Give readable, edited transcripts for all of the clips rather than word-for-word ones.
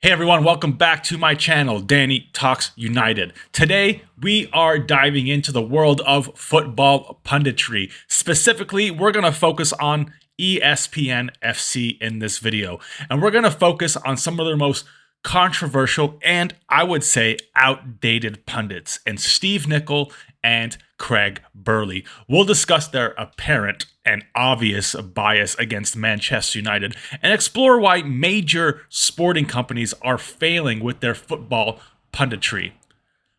Hey everyone, welcome back to my channel, Danny Talks United. Today, we are diving into the world of football punditry. Specifically, we're going to focus on ESPN FC in this video. And we're going to focus on some of their most controversial and, I would say, outdated pundits, and Steve Nicol and Craig Burley. We'll discuss their apparent and obvious bias against Manchester United and explore why major sporting companies are failing with their football punditry.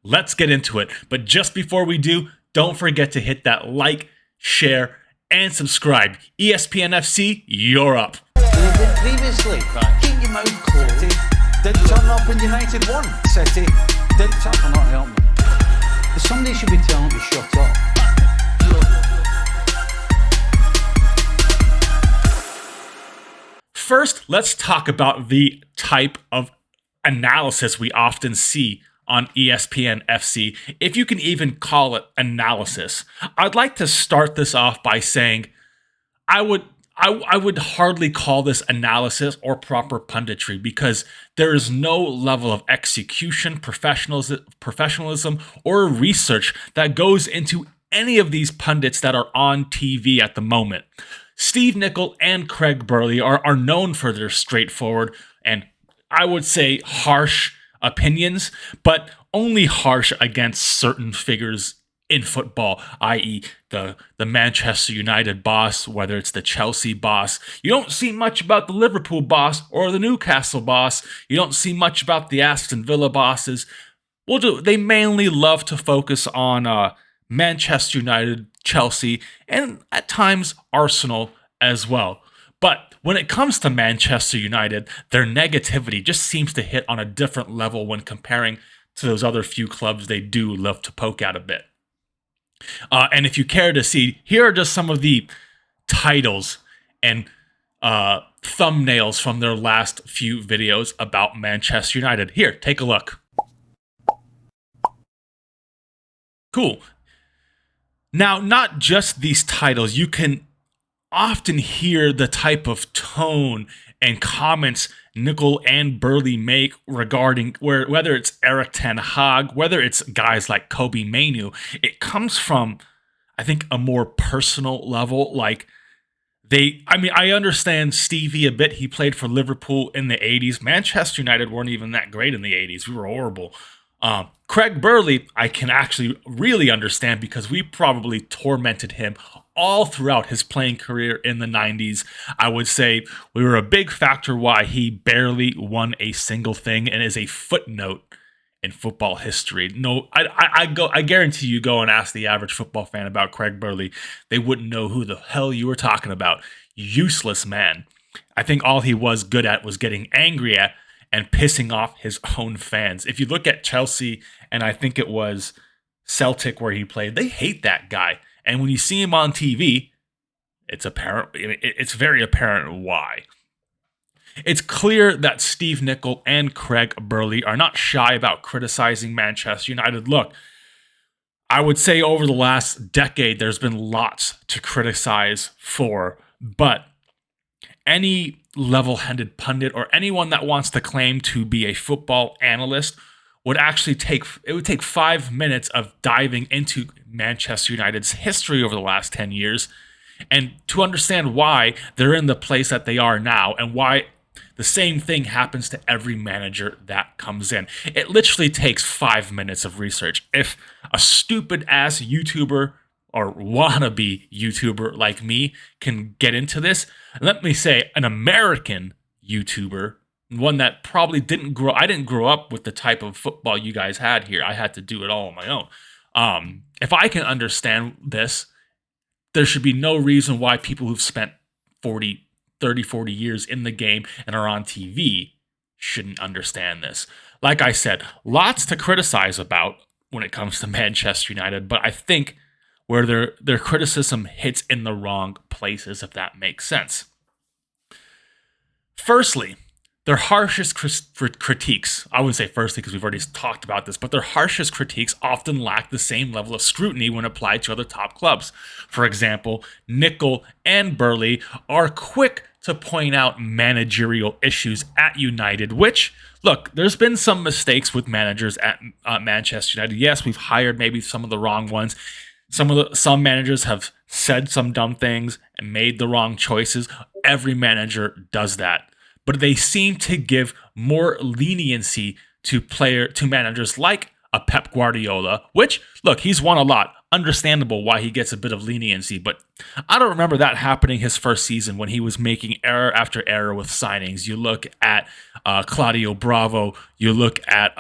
Let's get into it. But just before we do, don't forget to hit that like, share, and subscribe. ESPN FC, you're up. Previously, keep your mouth closed. Didn't turn up in United won. City didn't turn up. Not help me. Somebody should be telling me to shut up. First, let's talk about the type of analysis we often see on ESPN FC, if you can even call it analysis. I'd like to start this off by saying I would hardly call this analysis or proper punditry because there is no level of execution, professionalism, or research that goes into any of these pundits that are on TV at the moment. Steve Nicol and Craig Burley are known for their straightforward and, I would say, harsh opinions, but only harsh against certain figures in football, i.e. the Manchester United boss, whether it's the Chelsea boss. You don't see much about the Liverpool boss or the Newcastle boss. You don't see much about the Aston Villa bosses. They mainly love to focus on Manchester United, Chelsea, and at times Arsenal as well. But when it comes to Manchester United, their negativity just seems to hit on a different level when comparing to those other few clubs they do love to poke at a bit. And if you care to see, here are just some of the titles and thumbnails from their last few videos about Manchester United. Here, take a look. Cool. Now, not just these titles, you can often hear the type of tone and comments Nicol and Burley make regarding whether it's Erik ten Hag, whether it's guys like Kobe Mainoo. It comes from, I think, a more personal level. Like I understand Stevie a bit. He played for Liverpool in the 80s. Manchester United weren't even that great in the 80s. We were horrible. Craig Burley, I can actually really understand because we probably tormented him all throughout his playing career in the 90s. I would say we were a big factor why he barely won a single thing and is a footnote in football history. No, I guarantee you go and ask the average football fan about Craig Burley, they wouldn't know who the hell you were talking about. Useless man. I think all he was good at was getting angry at and pissing off his own fans. If you look at Chelsea, and I think it was Celtic where he played, they hate that guy. And when you see him on TV, it's apparent. It's very apparent why. It's clear that Steve Nicol and Craig Burley are not shy about criticizing Manchester United. Look, I would say over the last decade, there's been lots to criticize for, but any level-headed pundit or anyone that wants to claim to be a football analyst would take 5 minutes of diving into Manchester United's history over the last 10 years and to understand why they're in the place that they are now and why the same thing happens to every manager that comes in. It literally takes 5 minutes of research. If a stupid-ass YouTuber or wannabe YouTuber like me can get into this, let me say an American YouTuber, one that probably I didn't grow up with the type of football you guys had here. I had to do it all on my own. If I can understand this, there should be no reason why people who've spent 30, 40 years in the game and are on TV shouldn't understand this. Like I said, lots to criticize about when it comes to Manchester United, but I think where their criticism hits in the wrong places, if that makes sense. Firstly, their harshest critiques, I wouldn't say firstly because we've already talked about this, but their harshest critiques often lack the same level of scrutiny when applied to other top clubs. For example, Nicol and Burley are quick to point out managerial issues at United, which, look, there's been some mistakes with managers at Manchester United. Yes, we've hired maybe some of the wrong ones. Some managers have said some dumb things and made the wrong choices. Every manager does that. But they seem to give more leniency to managers like a Pep Guardiola, which, look, he's won a lot. Understandable why he gets a bit of leniency, but I don't remember that happening his first season when he was making error after error with signings. You look at Claudio Bravo. You look at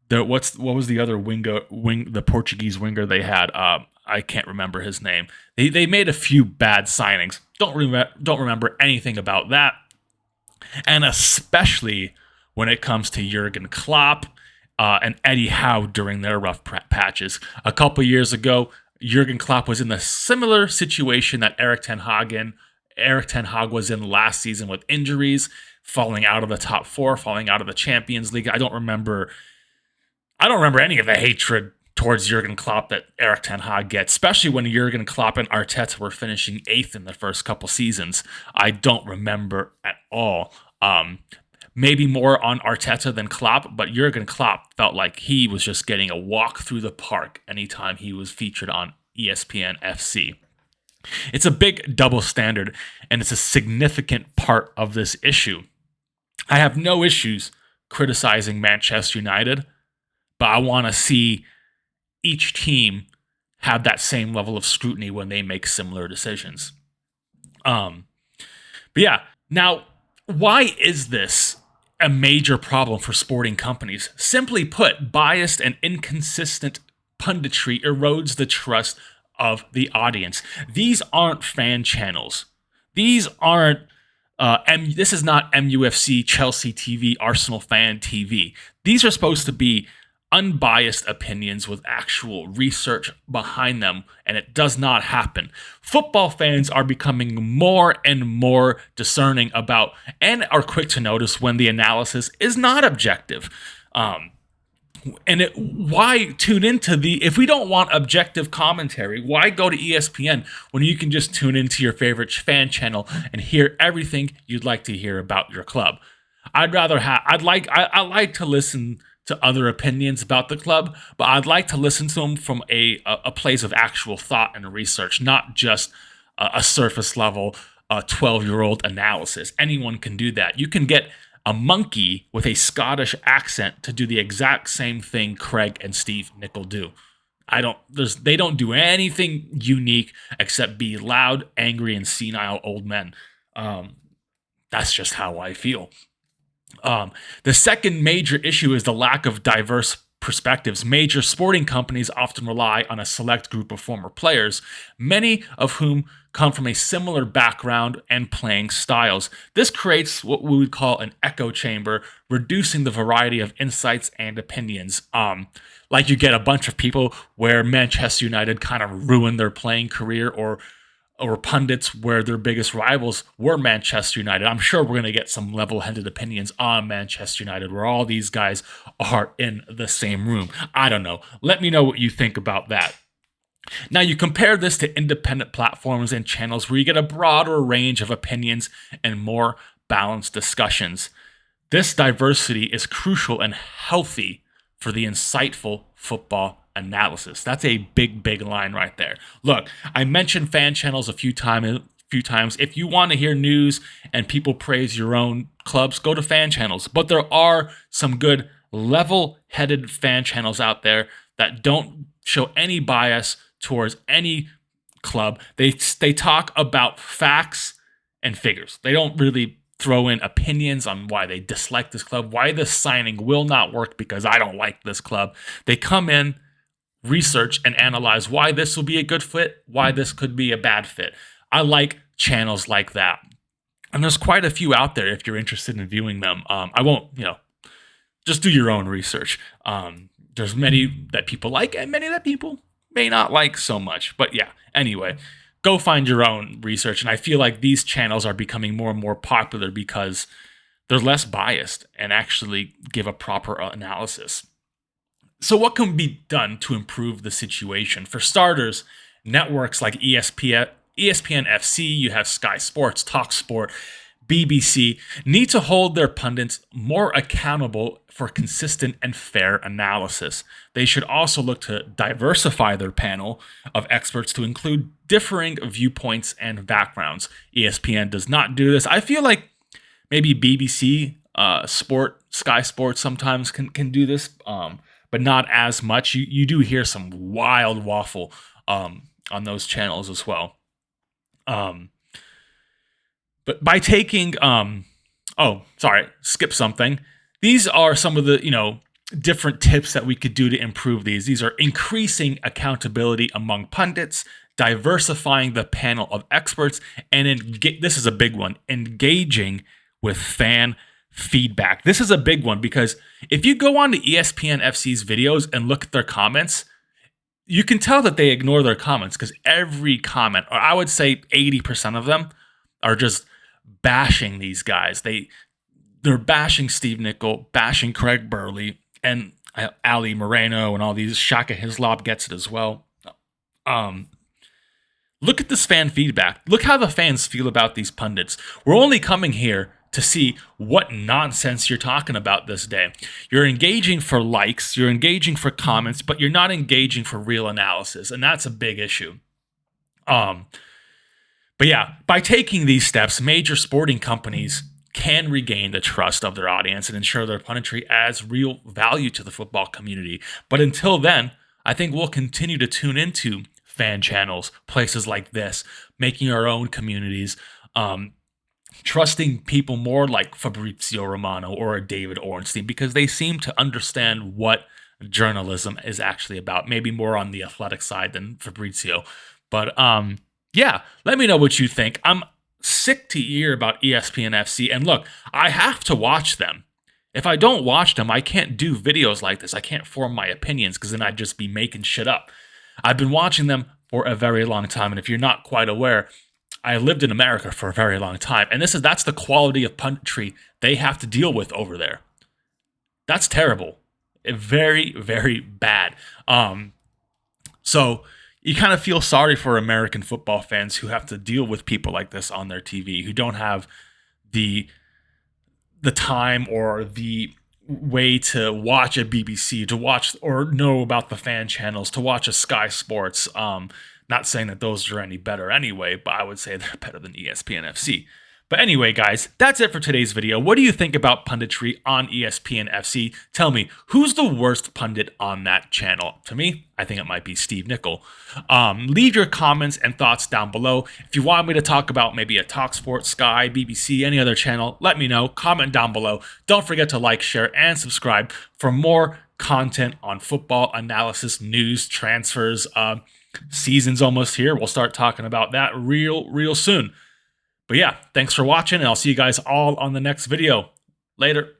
what was the other the Portuguese winger they had? I can't remember his name. They made a few bad signings. Don't remember anything about that, and especially when it comes to Jurgen Klopp and Eddie Howe during their rough patches. A couple years ago, Jurgen Klopp was in a similar situation that Erik ten Hag was in last season with injuries, falling out of the top four, falling out of the Champions League. I don't remember any of the hatred towards Jurgen Klopp that Erik ten Hag gets, especially when Jurgen Klopp and Arteta were finishing 8th in the first couple seasons. I don't remember at all. Maybe more on Arteta than Klopp, but Jurgen Klopp felt like he was just getting a walk through the park anytime he was featured on ESPN FC. It's a big double standard, and it's a significant part of this issue. I have no issues criticizing Manchester United, but I want to see each team have that same level of scrutiny when they make similar decisions. But yeah, now, why is this a major problem for sporting companies? Simply put, biased and inconsistent punditry erodes the trust of the audience. These aren't fan channels. These aren't this is not MUFC, Chelsea TV, Arsenal fan TV. These are supposed to be unbiased opinions with actual research behind them, and it does not happen. Football fans are becoming more and more discerning about and are quick to notice when the analysis is not objective. Why tune into if we don't want objective commentary, why go to ESPN when you can just tune into your favorite fan channel and hear everything you'd like to hear about your club? I like to listen to other opinions about the club, but I'd like to listen to them from a place of actual thought and research, not just a surface level 12-year-old analysis. Anyone can do that. You can get a monkey with a Scottish accent to do the exact same thing Craig and Steve Nicol do. They don't do anything unique except be loud, angry, and senile old men. That's just how I feel. The second major issue is the lack of diverse perspectives. Major sporting companies often rely on a select group of former players, many of whom come from a similar background and playing styles. This creates what we would call an echo chamber, reducing the variety of insights and opinions. Like you get a bunch of people where Manchester United kind of ruined their playing career, or pundits where their biggest rivals were Manchester United. I'm sure we're going to get some level-headed opinions on Manchester United where all these guys are in the same room. I don't know. Let me know what you think about that. Now, you compare this to independent platforms and channels where you get a broader range of opinions and more balanced discussions. This diversity is crucial and healthy for the insightful football analysis. That's a big, big line right there. Look, I mentioned fan channels a few times. If you want to hear news and people praise your own clubs, go to fan channels. But there are some good level-headed fan channels out there that don't show any bias towards any club. They talk about facts and figures. They don't really throw in opinions on why they dislike this club, why this signing will not work because I don't like this club. They come in, research, and analyze why this will be a good fit, why this could be a bad fit. I like channels like that. And there's quite a few out there if you're interested in viewing them. I won't, just do your own research. There's many that people like and many that people may not like so much. But yeah, anyway, go find your own research. And I feel like these channels are becoming more and more popular because they're less biased and actually give a proper analysis. So what can be done to improve the situation? For starters, networks like ESPN ESPN FC, you have Sky Sports, Talk Sport, BBC, need to hold their pundits more accountable for consistent and fair analysis. They should also look to diversify their panel of experts to include differing viewpoints and backgrounds. ESPN does not do this. I feel like maybe BBC, Sky Sports sometimes can do this, but not as much. You do hear some wild waffle on those channels as well. But by taking, skip something. These are some of the, different tips that we could do to improve these. These are increasing accountability among pundits, diversifying the panel of experts, and this is a big one, engaging with fan feedback. This is a big one because if you go on to ESPN FC's videos and look at their comments, you can tell that they ignore their comments because every comment, or I would say 80% of them, are just bashing these guys. They're bashing Steve Nicol, bashing Craig Burley, and Ali Moreno, and all these. Shaka Hislop gets it as well. Look at this fan feedback. Look how the fans feel about these pundits. We're only coming here to see what nonsense you're talking about this day. You're engaging for likes, you're engaging for comments, but you're not engaging for real analysis, and that's a big issue. But yeah, by taking these steps, major sporting companies can regain the trust of their audience and ensure their punditry adds real value to the football community. But until then, I think we'll continue to tune into fan channels, places like this, making our own communities, trusting people more like Fabrizio Romano or a David Ornstein because they seem to understand what journalism is actually about. Maybe more on the athletic side than Fabrizio. But yeah, let me know what you think. I'm sick to hear about ESPN FC. And look, I have to watch them. If I don't watch them, I can't do videos like this. I can't form my opinions because then I'd just be making shit up. I've been watching them for a very long time. And if you're not quite aware, I lived in America for a very long time. And that's the quality of punditry they have to deal with over there. That's terrible. Very, very bad. So you kind of feel sorry for American football fans who have to deal with people like this on their TV, who don't have the time or the way to watch a BBC, to watch or know about the fan channels, to watch a Sky Sports. Not saying that those are any better anyway, but I would say they're better than ESPN FC. But anyway, guys, that's it for today's video. What do you think about punditry on ESPN FC? Tell me, who's the worst pundit on that channel? To me, I think it might be Steve Nicol. Leave your comments and thoughts down below. If you want me to talk about maybe a TalkSport, Sky, BBC, any other channel, let me know. Comment down below. Don't forget to like, share, and subscribe for more content on football analysis, news, transfers. Season's almost here. We'll start talking about that real soon. But yeah, thanks for watching, and I'll see you guys all on the next video. Later.